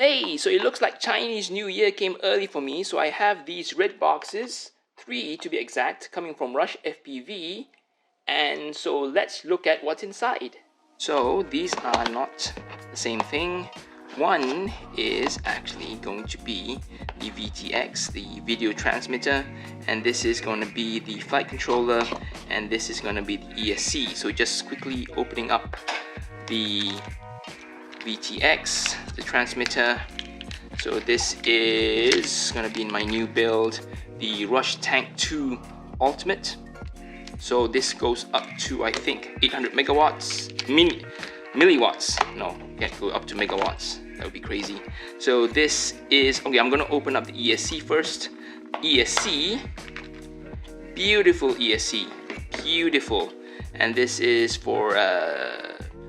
Hey, so it looks like Chinese New Year came early for me, so I have these red boxes, 3 to be exact, coming from Rush FPV, and so let's look at what's inside. So these are not the same thing. One is actually going to be the VTX, the video transmitter, and this is going to be the flight controller, and this is going to be the ESC. So just quickly opening up the VTX, the transmitter. So this is gonna be in my new build, the Rush Tank 2 Ultimate. So this goes up to, I think, 800 megawatts, milliwatts. No, can't go up to megawatts. That would be crazy. So this is, okay, I'm gonna open up the ESC first. ESC, beautiful ESC, beautiful. And this is for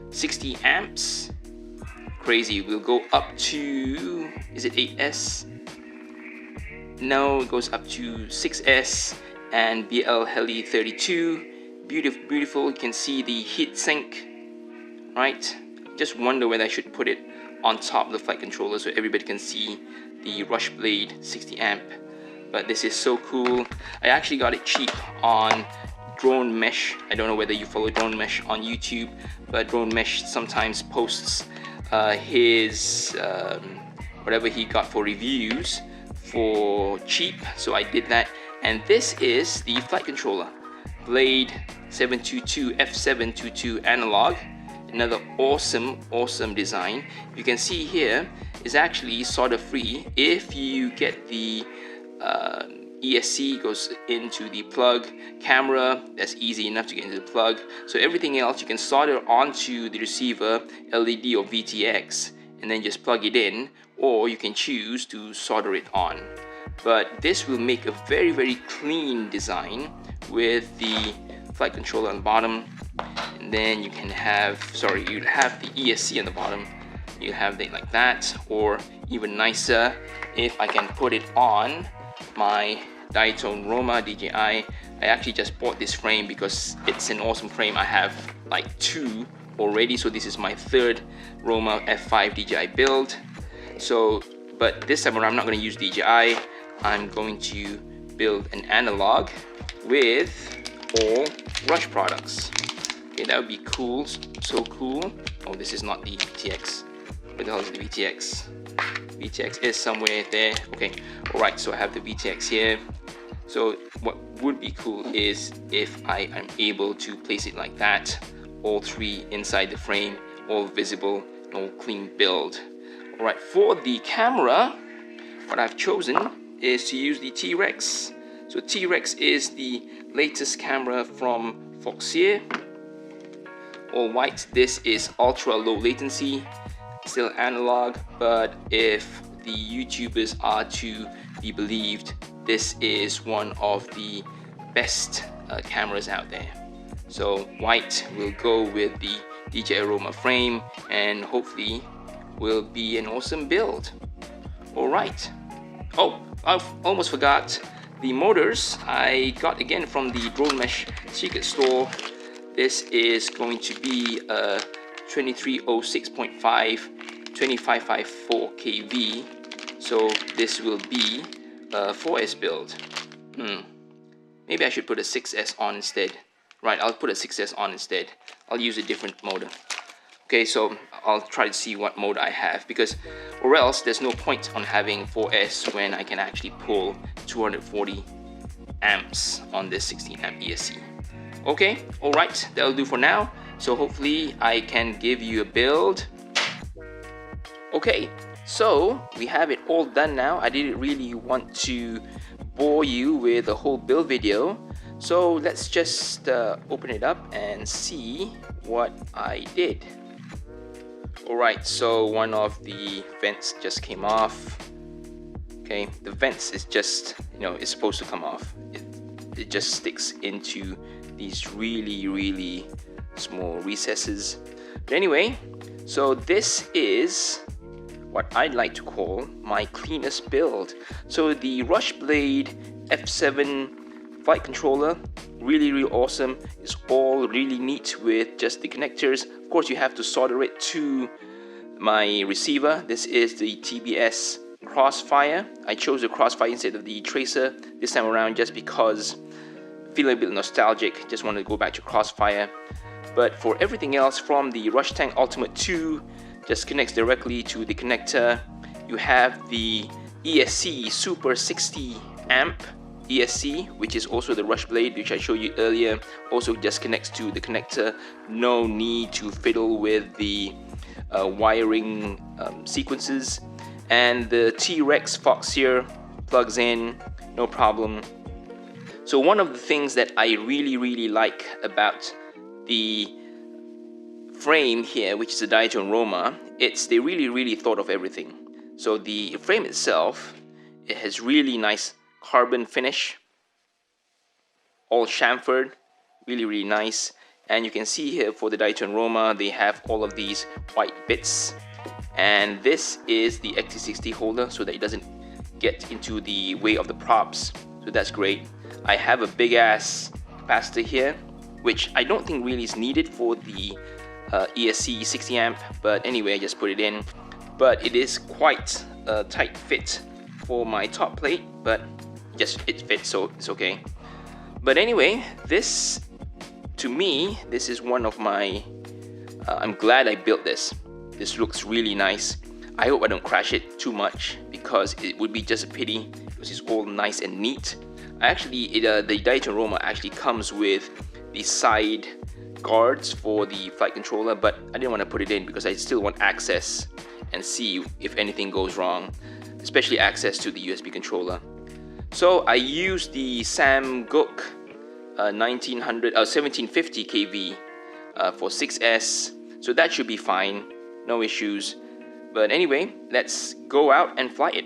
60 amps. Crazy. We'll go up to, is it 8S? No, it goes up to 6S and BL Heli 32. Beautiful, beautiful. You can see the heat sink, right? Just wonder whether I should put it on top of the flight controller so everybody can see the Rush Blade 60 amp. But this is so cool. I actually got it cheap on Drone Mesh. I don't know whether you follow Drone Mesh on YouTube, but Drone Mesh sometimes posts his whatever he got for reviews for cheap, so I did that. And this is the flight controller, Blade 722 F722 analog. Another awesome design. You can see here is actually solder free. If you get the ESC, goes into the plug. Camera, that's easy enough to get into the plug. So everything else you can solder onto the receiver, LED or VTX, and then just plug it in, or you can choose to solder it on. But this will make a very clean design with the flight controller on the bottom, and then you can have, you'd have the ESC on the bottom. You have it like that, or even nicer if I can put it on my Diatone Roma DJI. I actually just bought this frame because it's an awesome frame. I have like 2 already, so this is my 3rd Roma F5 DJI build. So, but this time around I'm not going to use DJI. I'm going to build an analog with all Rush products. Okay, that would be cool, so cool. Oh, this is not the VTX. Where the hell is the VTX? VTX is somewhere there. Okay, alright, so I have the VTX here. So what would be cool is if I am able to place it like that, all 3 inside the frame, all visible, all clean build. Alright, for the camera, what I've chosen is to use the T-Rex. So T-Rex is the latest camera from Foxeer. All white. This is ultra low latency, still analog, but if the YouTubers are to be believed, this is one of the best cameras out there. So white will go with the DJI Roma frame and hopefully will be an awesome build. Alright. Oh, I almost forgot. The motors I got again from the Drone Mesh secret store. This is going to be a 2306.5 2554 kV. So this will be a 4S build. Maybe I should put a 6S on instead. Right, I'll put a 6S on instead. I'll use a different motor. Okay, so I'll try to see what mode I have, because or else there's no point on having 4S when I can actually pull 240 amps on this 16 amp ESC. Okay, alright, that'll do for now. So hopefully I can give you a build. Okay, so we have it all done now. I didn't really want to bore you with a whole build video. So let's just open it up and see what I did. Alright, so one of the vents just came off. Okay, the vents is just, it's supposed to come off. It just sticks into these really small recesses. But anyway, so this is what I'd like to call my cleanest build. So the Rush Blade F7 flight controller, really awesome. It's all really neat with just the connectors. Of course, you have to solder it to my receiver. This is the TBS Crossfire. I chose the Crossfire instead of the Tracer this time around just because feeling a bit nostalgic, just wanted to go back to Crossfire. But for everything else, from the Rush Tank Ultimate 2, just connects directly to the connector. You have the ESC Super 60 amp ESC, which is also the Rush Blade, which I showed you earlier, also just connects to the connector. No need to fiddle with the wiring sequences. And the T-Rex Foxeer plugs in, no problem. So one of the things that I really like about the frame here, which is a Diatone Roma, they really thought of everything. So the frame itself, it has really nice carbon finish, all chamfered, really nice. And you can see here for the Diatone Roma, they have all of these white bits. And this is the XT60 holder so that it doesn't get into the way of the props. So that's great. I have a big ass capacitor here, which I don't think really is needed for the ESC 60 amp, but anyway, I just put it in. But it is quite a tight fit for my top plate, but it fits, so it's okay. But anyway, this, to me, this is one of my, I'm glad I built this. This looks really nice. I hope I don't crash it too much because it would be just a pity because it's all nice and neat. Actually, the Diatone Roma actually comes with the side guards for the flight controller, but I didn't want to put it in because I still want access and see if anything goes wrong, especially access to the USB controller. So I used the Samguk 1750 kV for 6S, so that should be fine, no issues. But anyway, let's go out and fly it.